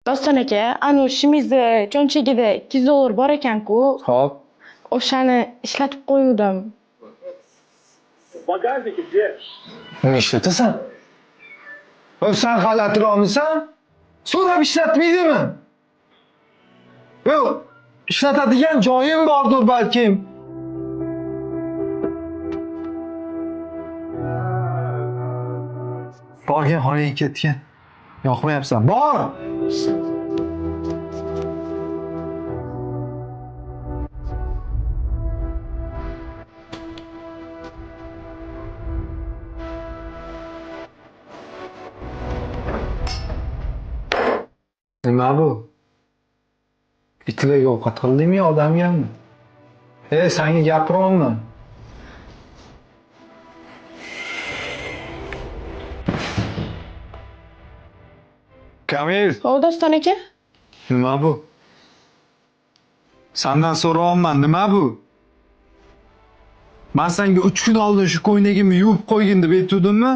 Doston aka, anu ishimizni cho'nchagida $200 bor ekan-ku. Xo'p. O'shani ishlatib qo'yuvdim. Uni ishlatasan? Sen g'alatiroqmisan? So'rab ishlatmaydimi? Yo'q, ishlatadigan joyim bordir balkim. Borgan xonaga ketgan. Yoqmayapsan. Bor! Nima bu? Itlarga ovqat qildingmi, odamgami? Senga gapiryapman. Kamil, Xo'p, Doston aka. nima bu? Sendan so'rayapman, nima bu? Men senga 3 kun oldin shu ko'ylagimni yuvib qo'ygin deb aytuvdimmi?